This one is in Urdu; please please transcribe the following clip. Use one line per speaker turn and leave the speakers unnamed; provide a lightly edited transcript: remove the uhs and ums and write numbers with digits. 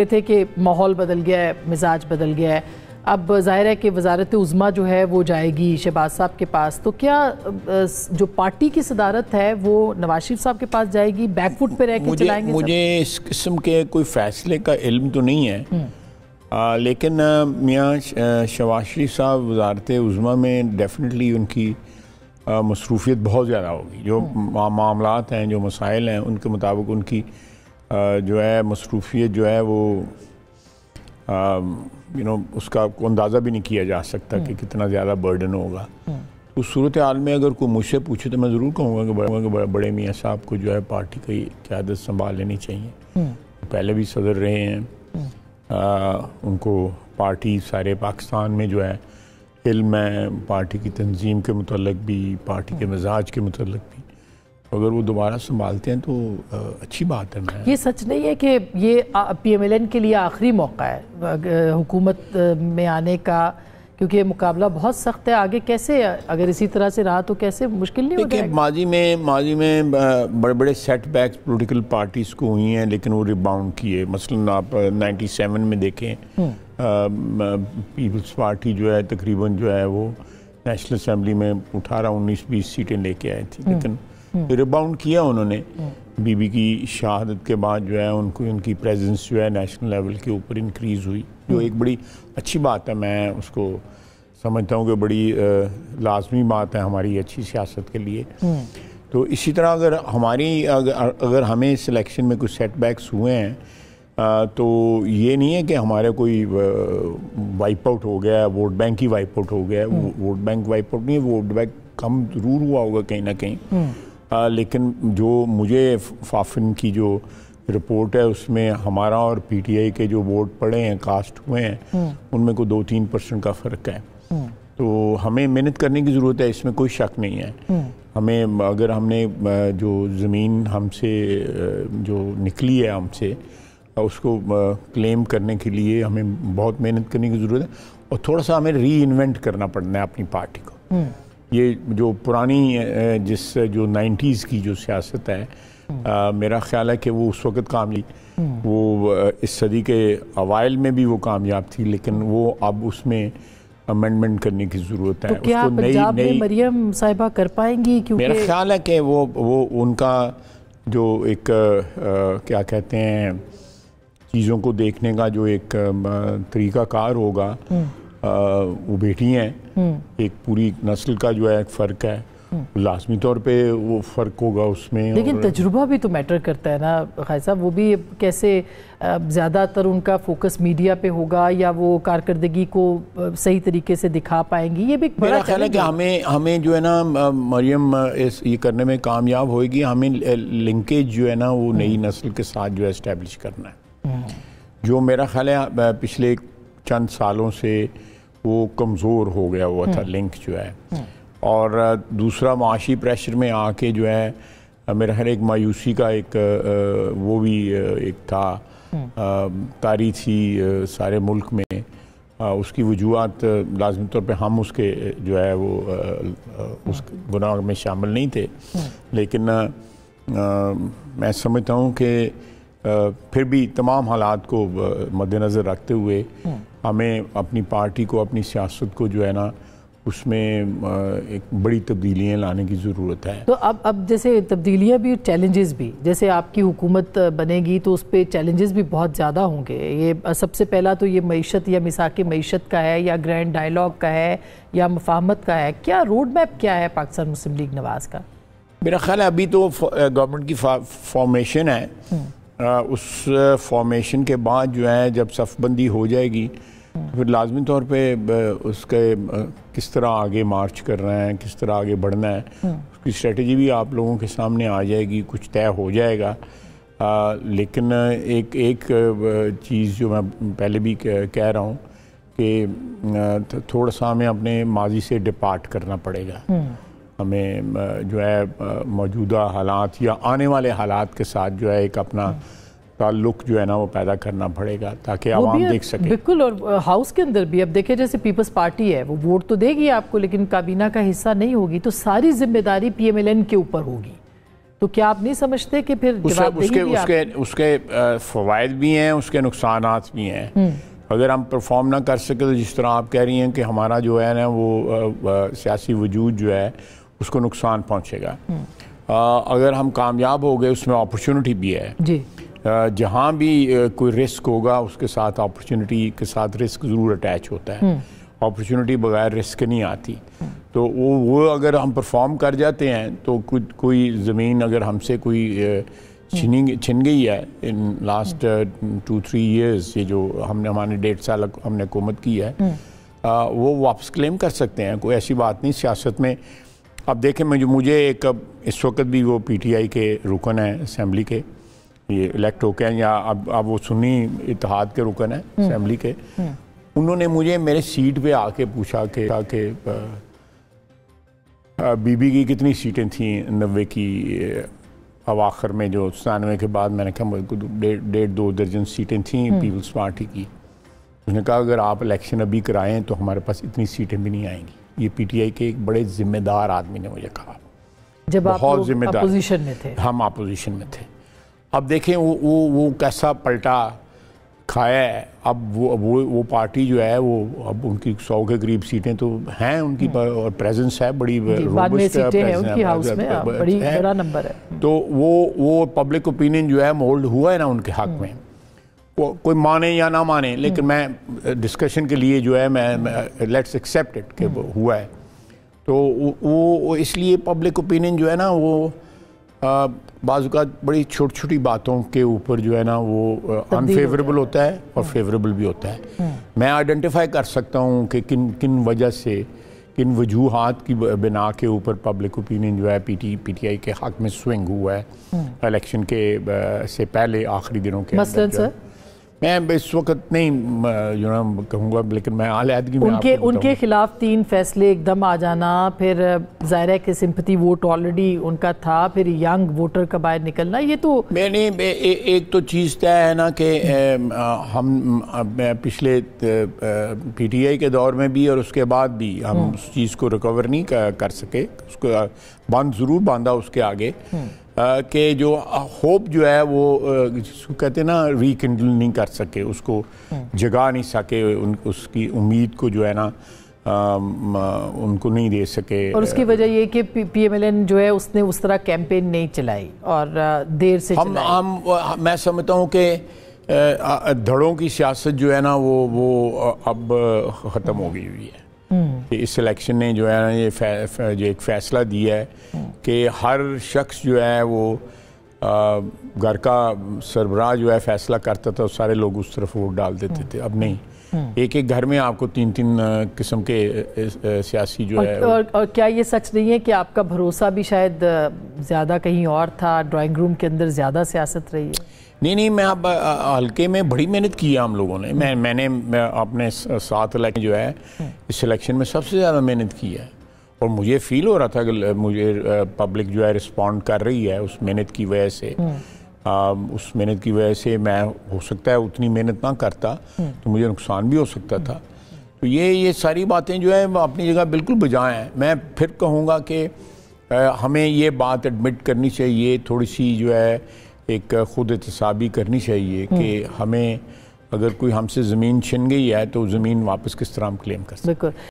تھے کہ ماحول بدل گیا ہے، مزاج بدل گیا ہے. اب ظاہر ہے کہ وزارت عظمیٰ جو ہے وہ جائے گی شہباز صاحب کے پاس، تو کیا جو پارٹی کی صدارت ہے وہ نواز شریف صاحب کے پاس جائے گی؟ بیک فٹ پہ رہ کے چلائیں گے؟
مجھے اس قسم کے کوئی فیصلے کا علم تو نہیں ہے، لیکن میاں شہباز شریف صاحب وزارت عظمیٰ میں ڈیفینیٹلی ان کی مصروفیت بہت زیادہ ہوگی. جو معاملات ہیں، جو مسائل ہیں، ان کے مطابق ان کی جو ہے مصروفیت جو ہے وہ اس کا اندازہ بھی نہیں کیا جا سکتا کہ کتنا زیادہ برڈن ہوگا. اس صورتحال میں اگر کوئی مجھ سے پوچھے تو میں ضرور کہوں گا کہ بڑے میاں صاحب کو جو ہے پارٹی کی قیادت سنبھال لینی چاہیے. پہلے بھی صدر رہے ہیں، ان کو پارٹی سارے پاکستان میں جو ہے علم ہے، پارٹی کی تنظیم کے متعلق بھی، پارٹی کے مزاج کے متعلق بھی. اگر وہ دوبارہ سنبھالتے ہیں تو اچھی بات ہے.
یہ سچ نہیں ہے کہ یہ پی ایم ایل این کے لیے آخری موقع ہے حکومت میں آنے کا، کیونکہ یہ مقابلہ بہت سخت ہے. آگے کیسے اگر اسی طرح سے رہا تو کیسے مشکل نہیں ہو جائے گا؟
ماضی میں بڑے بڑے سیٹ بیکس پولیٹیکل پارٹیز کو ہوئی ہیں، لیکن وہ ریباؤنڈ کیے. مثلاً آپ 97 میں دیکھیں، پیپلز پارٹی جو ہے تقریباً جو ہے وہ نیشنل اسمبلی میں 18 19 20 سیٹیں لے کے آئی تھی، لیکن ریباؤنڈ کیا انہوں نے. بی بی کی شہادت کے بعد جو ہے ان کی پریزنس جو ہے نیشنل لیول کے اوپر انکریز ہوئی، جو ایک بڑی اچھی بات ہے. میں اس کو سمجھتا ہوں کہ بڑی لازمی بات ہے ہماری اچھی سیاست کے لیے. تو اسی طرح اگر ہمیں سلیکشن میں کوئی سیٹ بیکس ہوئے ہیں تو یہ نہیں ہے کہ ہمارے کوئی وائپ آؤٹ ہو گیا ہے، ووٹ بینک ہی وائپ آؤٹ ہو گیا ہے. ووٹ بینک وائپ آؤٹ نہیں ہے، ووٹ بینک کم ضرور ہوا ہوگا کہیں نہ کہیں، لیکن جو مجھے فافن کی جو رپورٹ ہے اس میں ہمارا اور پی ٹی آئی کے جو ووٹ پڑے ہیں، کاسٹ ہوئے ہیں، ان میں کوئی 2-3% کا فرق ہے. تو ہمیں محنت کرنے کی ضرورت ہے، اس میں کوئی شک نہیں ہے. اگر ہم نے جو زمین ہم سے جو نکلی ہے ہم سے، اس کو کلیم کرنے کے لیے ہمیں بہت محنت کرنے کی ضرورت ہے، اور تھوڑا سا ہمیں ری انوینٹ کرنا پڑنا ہے اپنی پارٹی کو. یہ جو پرانی جو 90s کی جو سیاست ہے، میرا خیال ہے کہ وہ اس وقت کامیاب، وہ اس صدی کے اوائل میں بھی وہ کامیاب تھی، لیکن وہ اب اس میں امینڈمنٹ کرنے کی ضرورت ہے.
تو کیا پنجاب میں مریم صاحبہ کر پائیں گی؟
میرا خیال ہے کہ وہ ان کا جو ایک کیا کہتے ہیں چیزوں کو دیکھنے کا جو ایک طریقہ کار ہوگا، وہ بیٹی ہیں، ایک پوری نسل کا جو ہے ایک فرق ہے، لازمی طور پہ وہ فرق ہوگا اس میں.
لیکن تجربہ بھی تو میٹر کرتا ہے نا خالد صاحب. وہ بھی کیسے زیادہ تر ان کا فوکس میڈیا پہ ہوگا، یا وہ کارکردگی کو صحیح طریقے سے دکھا پائیں گی؟ یہ بھی
میرا خیال ہے کہ ہمیں جو ہے نا مریم یہ کرنے میں کامیاب ہوئے گی. ہمیں لنکیج جو ہے نا وہ نئی نسل کے ساتھ جو ہے اسٹیبلش کرنا ہے، جو میرا خیال ہے پچھلے چند سالوں سے وہ کمزور ہو گیا ہوا تھا لنک جو ہے. اور دوسرا معاشی پریشر میں آ کے جو ہے میرا خیال ایک مایوسی کا ایک وہ بھی ایک تھا، طاری تھی سارے ملک میں. اس کی وجوہات لازمی طور پہ ہم اس کے جو ہے وہ اس گناہ میں شامل نہیں تھے، لیکن میں سمجھتا ہوں کہ پھر بھی تمام حالات کو مد نظر رکھتے ہوئے ہمیں اپنی پارٹی کو، اپنی سیاست کو جو ہے نا اس میں ایک بڑی تبدیلیاں لانے کی ضرورت ہے.
تو اب جیسے تبدیلیاں بھی، چیلنجز بھی، جیسے آپ کی حکومت بنے گی تو اس پہ چیلنجز بھی بہت زیادہ ہوں گے. یہ سب سے پہلا تو یہ معیشت یا مساق معیشت کا ہے، یا گرینڈ ڈائیلاگ کا ہے، یا مفاہمت کا ہے. کیا روڈ میپ کیا ہے پاکستان مسلم لیگ نواز کا؟
میرا خیال ہے ابھی تو گورنمنٹ کی فارمیشن ہے. اس فارمیشن کے بعد جو ہے جب صف بندی ہو جائے گی پھر لازمی طور پہ اس کے کس طرح آگے مارچ کرنا ہے، کس طرح آگے بڑھنا ہے، اس کی اسٹریٹجی بھی آپ لوگوں کے سامنے آ جائے گی، کچھ طے ہو جائے گا. لیکن ایک چیز جو میں پہلے بھی کہہ رہا ہوں کہ تھوڑا سا ہمیں اپنے ماضی سے ڈپارٹ کرنا پڑے گا. ہمیں جو ہے موجودہ حالات یا آنے والے حالات کے ساتھ جو ہے ایک اپنا تعلق جو ہے نا وہ پیدا کرنا پڑے گا تاکہ عوام دیکھ سکے.
بالکل. اور ہاؤس کے اندر بھی اب دیکھیں، جیسے پیپلز پارٹی ہے وہ ووٹ تو دے گی آپ کو، لیکن کابینہ کا حصہ نہیں ہوگی، تو ساری ذمہ داری پی ایم ایل این کے اوپر ہوگی. تو تو کیا آپ نہیں سمجھتے کہ پھر
اس کے فوائد بھی ہیں، اس کے نقصانات بھی ہیں. اگر ہم پرفارم نہ کر سکے تو جس طرح آپ کہہ رہی ہیں کہ ہمارا جو ہے نا وہ سیاسی وجود جو ہے اس کو نقصان پہنچے گا. اگر ہم کامیاب ہو گئے اس میں اپرچونٹی بھی ہے.
جی
جہاں بھی کوئی رسک ہوگا اس کے ساتھ اپرچونٹی کے ساتھ رسک ضرور اٹیچ ہوتا ہے. اپرچونٹی بغیر رسک نہیں آتی. تو وہ اگر ہم پرفارم کر جاتے ہیں تو کوئی زمین اگر ہم سے کوئی چھن گئی ہے ان لاسٹ 2-3 ایئرز، یہ جو ہمارے 1.5 سال ہم نے حکومت کی ہے، وہ واپس کلیم کر سکتے ہیں. کوئی ایسی بات نہیں سیاست میں. اب دیکھیں مجھے ایک اس وقت بھی وہ پی ٹی آئی کے رکن ہیں اسمبلی کے، یہ الیکٹ ہو کے ہیں، یا اب وہ سنی اتحاد کے رکن ہیں اسمبلی کے. انہوں نے مجھے میرے سیٹ پہ آ کے پوچھا کہ بی بی کی کتنی سیٹیں تھیں 90 کی اواخر میں، جو 97 کے بعد میں نے کہا 1.5-2 درجن سیٹیں تھیں پیپلز پارٹی کی. اس نے کہا اگر آپ الیکشن ابھی کرائیں تو ہمارے پاس اتنی سیٹیں بھی نہیں آئیں گی. یہ پی ٹی آئی کے ایک بڑے ذمہ دار آدمی نے مجھے کہا،
جب آپ اپوزیشن میں تھے.
ہم اپوزیشن میں تھے. اب دیکھیں وہ کیسا پلٹا کھایا ہے. اب وہ پارٹی جو ہے وہ اب ان کی 100 کے قریب سیٹیں تو ہیں ان کی، اور پریزنس ہے بڑی روبسٹ
بڑا نمبر ہے.
تو وہ پبلک اوپینین جو ہے مولڈ ہوا ہے نا ان کے حق میں. کوئی مانے یا نہ مانے، لیکن میں ڈسکشن کے لیے جو ہے میں لیٹس ایکسیپٹ اٹ کہ ہوا ہے. تو وہ اس لیے پبلک اوپینین جو ہے نا وہ بعض اوقات بڑی چھوٹی چھوٹی باتوں کے اوپر جو ہے نا وہ انفیوریبل ہوتا ہے اور فیوریبل بھی ہوتا ہے. میں آئیڈینٹیفائی کر سکتا ہوں کہ کن وجہ سے، کن وجوہات کی بنا کے اوپر پبلک اوپینین جو ہے پی ٹی آئی کے حق میں سوئنگ ہوا ہے الیکشن کے سے پہلے آخری دنوں کے اندر. میں اس وقت نہیں کہوں گا، لیکن میں علیحدگی میں
ان کے خلاف 3 فیصلے ایک دم آ جانا، پھر ظاہر ہے کہ سمپتھی ووٹ آلریڈی ان کا تھا، پھر ینگ ووٹر کا باہر نکلنا، یہ تو
میں نے ایک تو چیز طے ہے نا کہ ہم پچھلے پی ٹی آئی کے دور میں بھی اور اس کے بعد بھی ہم اس چیز کو ریکور نہیں کر سکے. اس کو بند ضرور باندھا اس کے آگے کہ جو ہوپ جو ہے وہ جس کو کہتے ہیں نا ریکنڈل نہیں کر سکے، اس کو جگا نہیں سکے، اس کی امید کو جو ہے نا ان کو نہیں دے سکے.
اور اس کی وجہ یہ کہ پی ایم ایل این جو ہے اس نے اس طرح کیمپین نہیں چلائی اور دیر سے چلائی.
میں سمجھتا ہوں کہ دھڑوں کی سیاست جو ہے نا وہ اب ختم ہو گئی ہوئی ہے. اس الیکشن نے جو ہے نا یہ ایک فیصلہ دیا ہے کہ ہر شخص جو ہے وہ گھر کا سربراہ جو ہے فیصلہ کرتا تھا، سارے لوگ اس طرف ووٹ ڈال دیتے تھے. اب نہیں، ایک گھر میں آپ کو 3 قسم کے سیاسی جو ہے.
اور کیا یہ سچ نہیں ہے کہ آپ کا بھروسہ بھی شاید زیادہ کہیں اور تھا، ڈرائنگ روم کے اندر زیادہ سیاست رہی ہے؟
نہیں، میں اب حلقے میں بڑی محنت کی ہے ہم لوگوں نے. میں نے اپنے 7 الیکشن جو ہے اس الیکشن میں سب سے زیادہ محنت کی ہے، اور مجھے فیل ہو رہا تھا کہ مجھے پبلک جو ہے رسپونڈ کر رہی ہے اس محنت کی وجہ سے. اس محنت کی وجہ سے میں ہو سکتا ہے اتنی محنت نہ کرتا تو مجھے نقصان بھی ہو سکتا تھا. تو یہ ساری باتیں جو ہے اپنی جگہ بالکل بجائیں ہیں. میں پھر کہوں گا کہ ہمیں یہ بات ایڈمٹ کرنی چاہیے، تھوڑی سی جو ہے ایک خود احتسابی کرنی چاہیے کہ ہمیں اگر کوئی ہم سے زمین چھن گئی ہے تو زمین واپس کس طرح ہم کلیم کر سکتے ہیں.